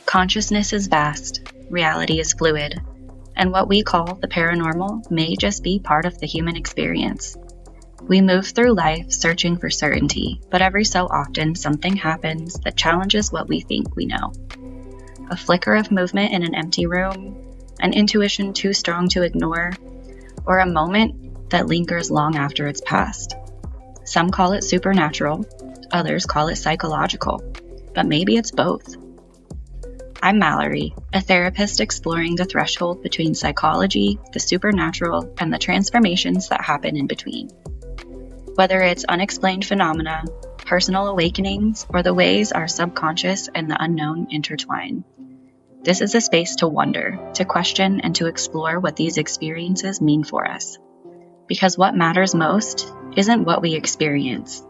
Consciousness is vast, reality is fluid, and what we call the paranormal may just be part of the human experience. We move through life searching for certainty, but every so often something happens that challenges what we think we know. A flicker of movement in an empty room, an intuition too strong to ignore, or a moment that lingers long after it's passed. Some call it supernatural, others call it psychological, but maybe it's both. I'm Mallorie, a therapist exploring the threshold between psychology, the supernatural, and the transformations that happen in between. Whether it's unexplained phenomena, personal awakenings, or the ways our subconscious and the unknown intertwine, this is a space to wonder, to question, and to explore what these experiences mean for us. Because what matters most isn't what we experience,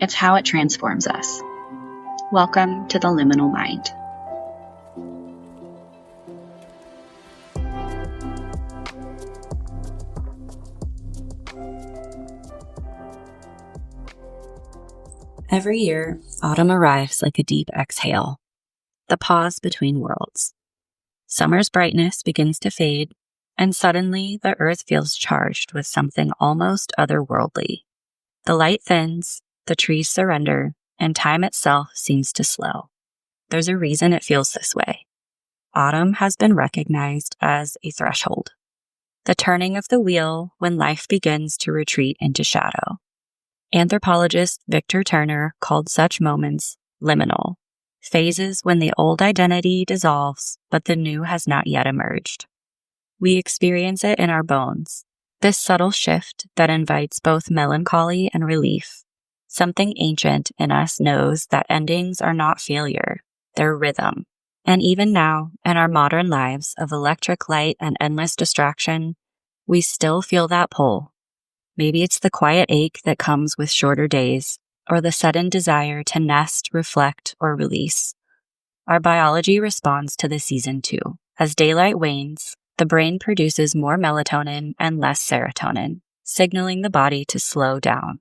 it's how it transforms us. Welcome to the Liminal Mind. Every year, autumn arrives like a deep exhale, the pause between worlds. Summer's brightness begins to fade, and suddenly the earth feels charged with something almost otherworldly. The light thins, the trees surrender, and time itself seems to slow. There's a reason it feels this way. Autumn has been recognized as a threshold, the turning of the wheel when life begins to retreat into shadow. Anthropologist Victor Turner called such moments liminal, phases when the old identity dissolves, but the new has not yet emerged. We experience it in our bones, this subtle shift that invites both melancholy and relief. Something ancient in us knows that endings are not failure, they're rhythm. And even now, in our modern lives of electric light and endless distraction, we still feel that pull. Maybe it's the quiet ache that comes with shorter days, or the sudden desire to nest, reflect, or release. Our biology responds to the season too. As daylight wanes, the brain produces more melatonin and less serotonin, signaling the body to slow down.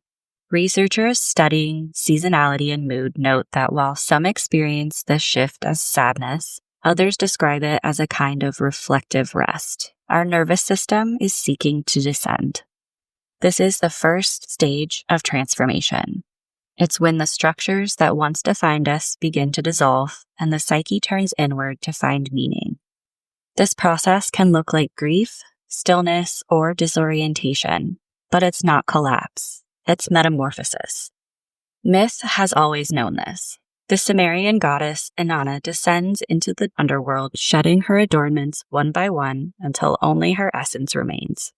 Researchers studying seasonality and mood note that while some experience this shift as sadness, others describe it as a kind of reflective rest. Our nervous system is seeking to descend. This is the first stage of transformation. It's when the structures that once defined us begin to dissolve and the psyche turns inward to find meaning. This process can look like grief, stillness, or disorientation, but it's not collapse. It's metamorphosis. Myth has always known this. The Sumerian goddess Inanna descends into the underworld, shedding her adornments one by one until only her essence remains.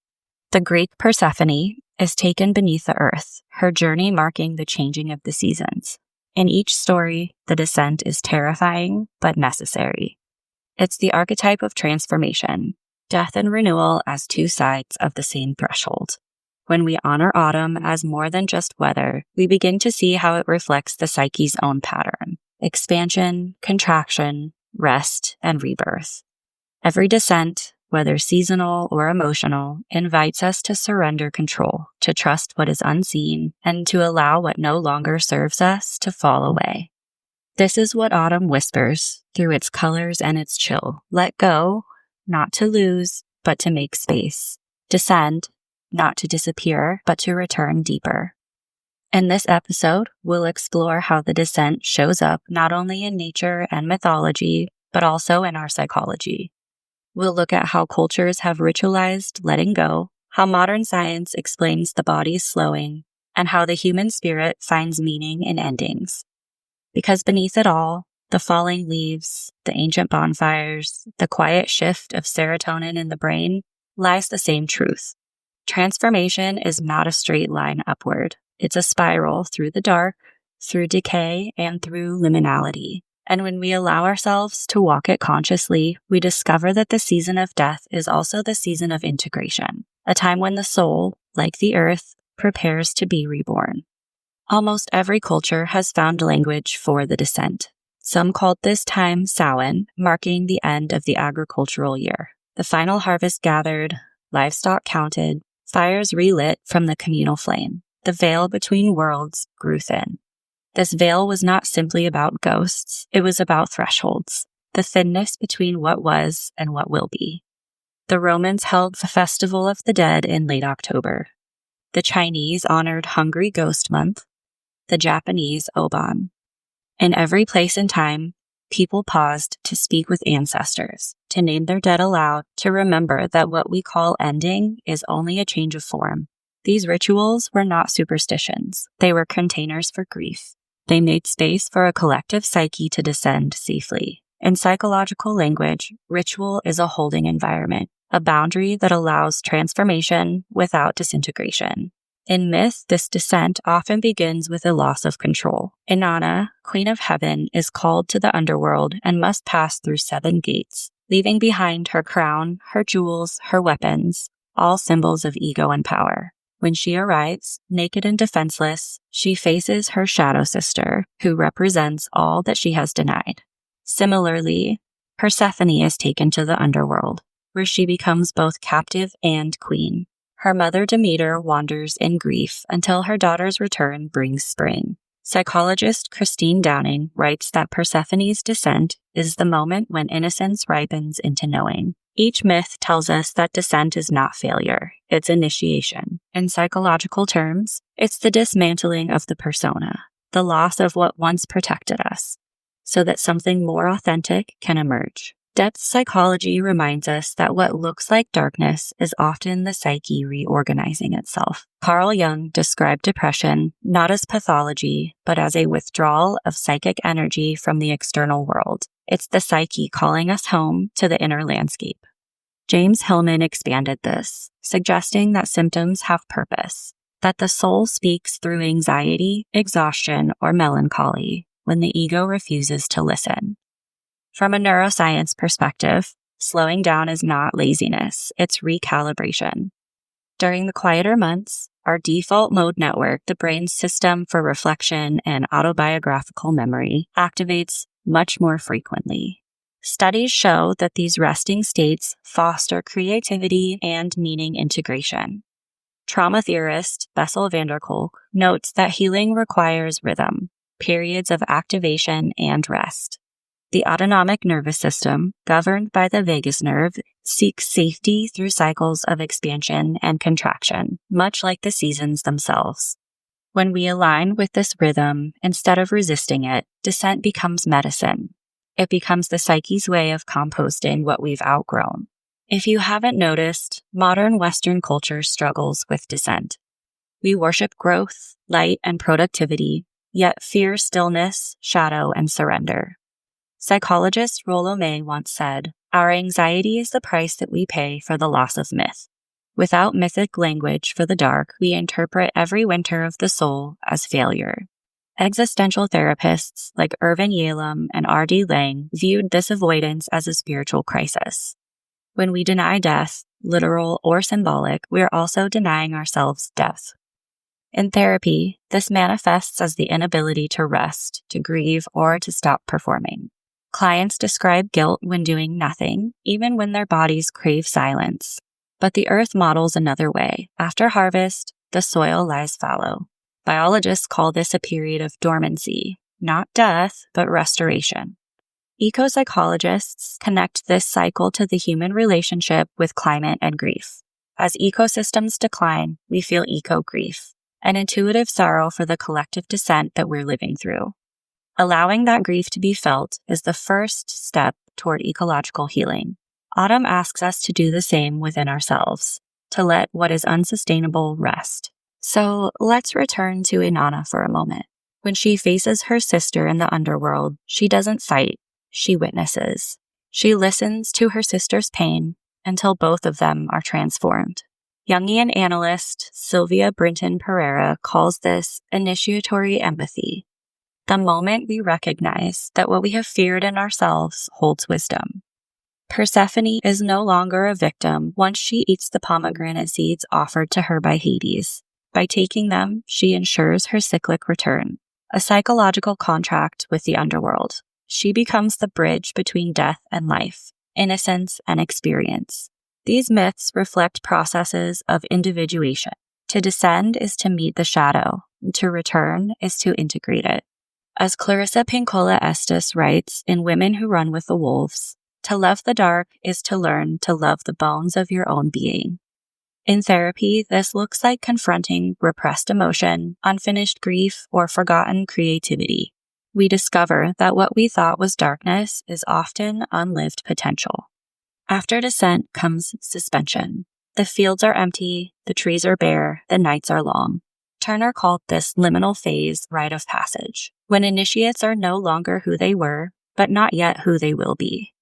The Greek Persephone is taken beneath the earth, her journey marking the changing of the seasons. In each story, the descent is terrifying but necessary. It's the archetype of transformation, death and renewal as two sides of the same threshold. When we honor autumn as more than just weather, we begin to see how it reflects the psyche's own pattern: expansion, contraction, rest, and rebirth. Every descent, whether seasonal or emotional, invites us to surrender control, to trust what is unseen, and to allow what no longer serves us to fall away. This is what autumn whispers through its colors and its chill. Let go, not to lose, but to make space. Descend, not to disappear, but to return deeper. In this episode, we'll explore how the descent shows up not only in nature and mythology, but also in our psychology. We'll look at how cultures have ritualized letting go, how modern science explains the body's slowing, and how the human spirit finds meaning in endings. Because beneath it all, the falling leaves, the ancient bonfires, the quiet shift of serotonin in the brain, lies the same truth. Transformation is not a straight line upward. It's a spiral through the dark, through decay, and through liminality. And when we allow ourselves to walk it consciously, we discover that the season of death is also the season of integration, a time when the soul, like the earth, prepares to be reborn. Almost every culture has found language for the descent. Some called this time Samhain, marking the end of the agricultural year. The final harvest gathered, livestock counted, fires relit from the communal flame. The veil between worlds grew thin. This veil was not simply about ghosts, it was about thresholds. the thinness between what was and what will be. The Romans held the Festival of the Dead in late October. The Chinese honored Hungry Ghost Month, the Japanese Obon. In every place and time, people paused to speak with ancestors, to name their dead aloud, to remember that what we call ending is only a change of form. These rituals were not superstitions. They were containers for grief. They made space for a collective psyche to descend safely. In psychological language, ritual is a holding environment, a boundary that allows transformation without disintegration. In myth, this descent often begins with a loss of control. Inanna, Queen of Heaven, is called to the underworld and must pass through 7 gates, leaving behind her crown, her jewels, her weapons, all symbols of ego and power. When she arrives, naked and defenseless, she faces her shadow sister, who represents all that she has denied. Similarly, Persephone is taken to the underworld, where she becomes both captive and queen. Her mother Demeter wanders in grief until her daughter's return brings spring. Psychologist Christine Downing writes that Persephone's descent is the moment when innocence ripens into knowing. Each myth tells us that descent is not failure, it's initiation. In psychological terms, it's the dismantling of the persona, the loss of what once protected us, so that something more authentic can emerge. Depth psychology reminds us that what looks like darkness is often the psyche reorganizing itself. Carl Jung described depression not as pathology, but as a withdrawal of psychic energy from the external world. It's the psyche calling us home to the inner landscape. James Hillman expanded this, suggesting that symptoms have purpose, that the soul speaks through anxiety, exhaustion, or melancholy when the ego refuses to listen. From a neuroscience perspective, slowing down is not laziness, it's recalibration. During the quieter months, our default mode network, the brain's system for reflection and autobiographical memory, activates much more frequently. Studies show that these resting states foster creativity and meaning integration. Trauma theorist Bessel van der Kolk notes that healing requires rhythm, periods of activation and rest. The autonomic nervous system, governed by the vagus nerve, seeks safety through cycles of expansion and contraction, much like the seasons themselves. When we align with this rhythm, instead of resisting it, descent becomes medicine. It becomes the psyche's way of composting what we've outgrown. If you haven't noticed, modern Western culture struggles with descent. We worship growth, light, and productivity, yet fear stillness, shadow, and surrender. Psychologist Rollo May once said, "Our anxiety is the price that we pay for the loss of myth. Without mythic language for the dark, we interpret every winter of the soul as failure." Existential therapists like Irvin Yalom and R.D. Laing viewed this avoidance as a spiritual crisis. When we deny death, literal or symbolic, we are also denying ourselves death. In therapy, this manifests as the inability to rest, to grieve, or to stop performing. Clients describe guilt when doing nothing, even when their bodies crave silence. But the earth models another way. After harvest, the soil lies fallow. Biologists call this a period of dormancy, not death, but restoration. Eco-psychologists connect this cycle to the human relationship with climate and grief. As ecosystems decline, we feel eco-grief, an intuitive sorrow for the collective descent that we're living through. Allowing that grief to be felt is the first step toward ecological healing. Autumn asks us to do the same within ourselves, to let what is unsustainable rest. So let's return to Inanna for a moment. When she faces her sister in the underworld, she doesn't fight, she witnesses. She listens to her sister's pain until both of them are transformed. Jungian analyst Sylvia Brinton Pereira calls this initiatory empathy. The moment we recognize that what we have feared in ourselves holds wisdom. Persephone is no longer a victim once she eats the pomegranate seeds offered to her by Hades. By taking them, she ensures her cyclic return, a psychological contract with the underworld. She becomes the bridge between death and life, innocence and experience. These myths reflect processes of individuation. To descend is to meet the shadow. To return is to integrate it. As Clarissa Pinkola Estes writes in Women Who Run with the Wolves, to love the dark is to learn to love the bones of your own being. In therapy, this looks like confronting repressed emotion, unfinished grief, or forgotten creativity. We discover that what we thought was darkness is often unlived potential. After descent comes suspension. The fields are empty, the trees are bare, the nights are long. Turner called this liminal phase rite of passage, when initiates are no longer who they were, but not yet who they will be.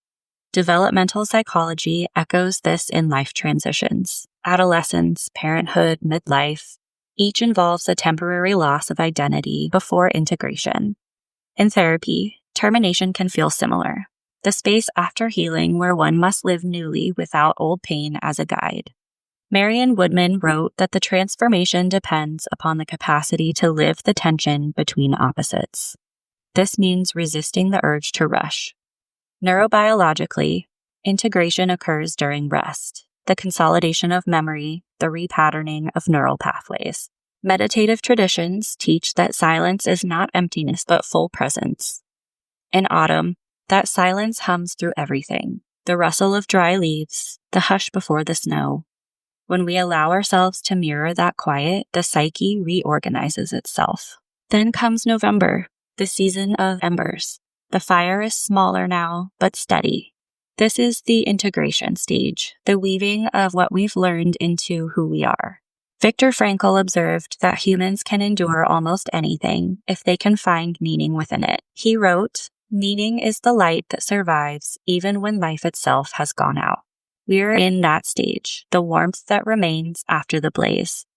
Developmental psychology echoes this in life transitions. Adolescence, parenthood, midlife, each involves a temporary loss of identity before integration. In therapy, termination can feel similar, the space after healing where one must live newly without old pain as a guide. Marion Woodman wrote that the transformation depends upon the capacity to live the tension between opposites. This means resisting the urge to rush. Neurobiologically, integration occurs during rest, the consolidation of memory, the repatterning of neural pathways. Meditative traditions teach that silence is not emptiness but full presence. In autumn, that silence hums through everything, the rustle of dry leaves, the hush before the snow. When we allow ourselves to mirror that quiet, the psyche reorganizes itself. Then comes November, the season of embers. The fire is smaller now, but steady. This is the integration stage, the weaving of what we've learned into who we are. Viktor Frankl observed that humans can endure almost anything if they can find meaning within it. He wrote, "Meaning is the light that survives even when life itself has gone out." We're in that stage, the warmth that remains after the blaze.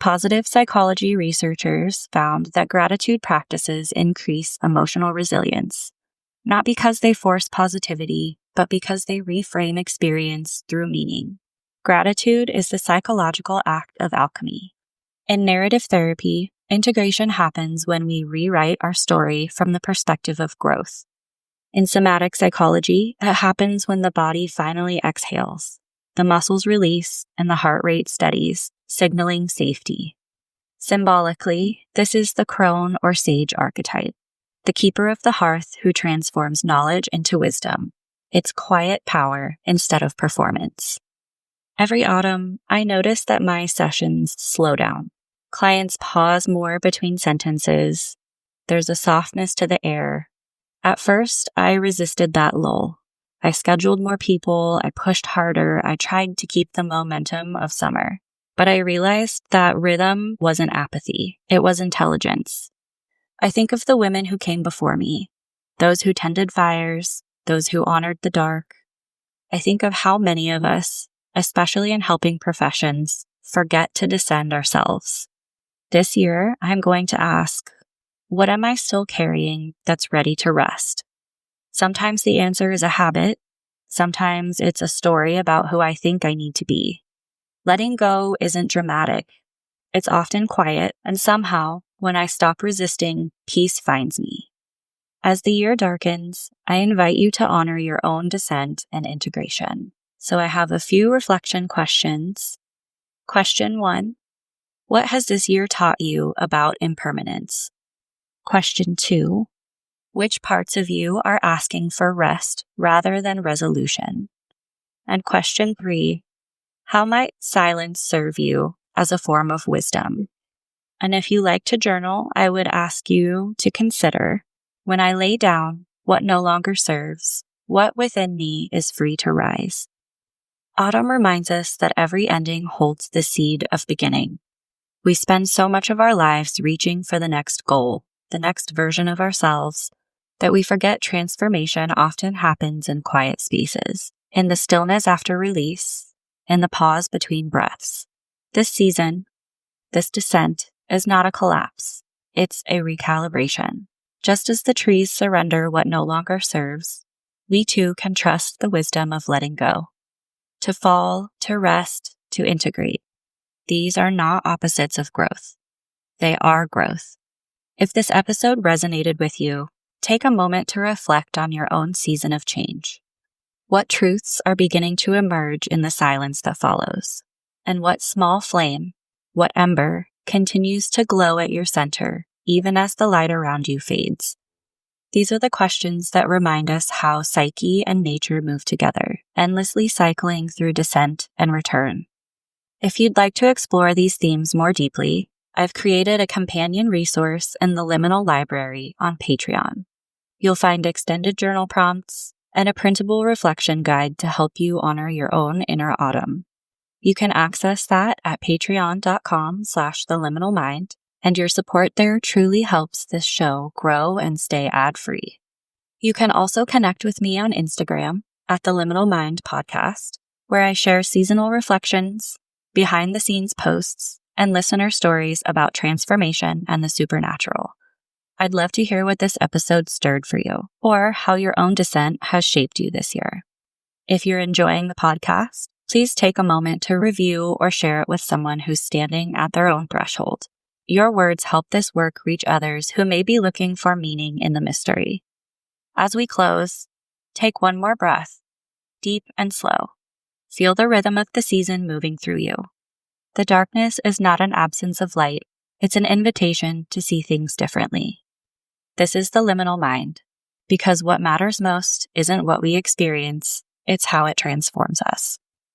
Positive psychology researchers found that gratitude practices increase emotional resilience, not because they force positivity, but because they reframe experience through meaning. Gratitude is the psychological act of alchemy. In narrative therapy, integration happens when we rewrite our story from the perspective of growth. In somatic psychology, it happens when the body finally exhales, the muscles release, and the heart rate steadies, signaling safety. Symbolically, this is the crone or sage archetype, the keeper of the hearth who transforms knowledge into wisdom. It's quiet power instead of performance. Every autumn, I notice that my sessions slow down. Clients pause more between sentences. There's a softness to the air. At first, I resisted that lull. I scheduled more people, I pushed harder, I tried to keep the momentum of summer. But I realized that rhythm wasn't apathy, it was intelligence. I think of the women who came before me, those who tended fires, those who honored the dark. I think of how many of us, especially in helping professions, forget to descend ourselves. This year, I'm going to ask, what am I still carrying that's ready to rest? Sometimes the answer is a habit. Sometimes it's a story about who I think I need to be. Letting go isn't dramatic. It's often quiet, and somehow, when I stop resisting, peace finds me. As the year darkens, I invite you to honor your own descent and integration. So I have a few reflection questions. Question 1. What has this year taught you about impermanence? Question 2. Which parts of you are asking for rest rather than resolution? And question 3. How might silence serve you as a form of wisdom? And if you like to journal, I would ask you to consider, when I lay down what no longer serves, what within me is free to rise? Autumn reminds us that every ending holds the seed of beginning. We spend so much of our lives reaching for the next goal, the next version of ourselves, that we forget transformation often happens in quiet spaces, in the stillness after release, in the pause between breaths. This season, this descent, is not a collapse. It's a recalibration. Just as the trees surrender what no longer serves, we too can trust the wisdom of letting go. To fall, to rest, to integrate. These are not opposites of growth. They are growth. If this episode resonated with you, take a moment to reflect on your own season of change. What truths are beginning to emerge in the silence that follows? And what small flame, what ember, continues to glow at your center, even as the light around you fades? These are the questions that remind us how psyche and nature move together, endlessly cycling through descent and return. If you'd like to explore these themes more deeply, I've created a companion resource in the Liminal library on Patreon. You'll find extended journal prompts and a printable reflection guide to help you honor your own inner autumn. You can access that at patreon.com/theliminalmind, and your support there truly helps this show grow and stay ad-free. You can also connect with me on Instagram at the Liminal Mind Podcast, where I share seasonal reflections, behind-the-scenes posts, and listener stories about transformation and the supernatural. I'd love to hear what this episode stirred for you, or how your own descent has shaped you this year. If you're enjoying the podcast, please take a moment to review or share it with someone who's standing at their own threshold. Your words help this work reach others who may be looking for meaning in the mystery. As we close, take one more breath, deep and slow. Feel the rhythm of the season moving through you. The darkness is not an absence of light, it's an invitation to see things differently. This is the Liminal Mind, because what matters most isn't what we experience, it's how it transforms us.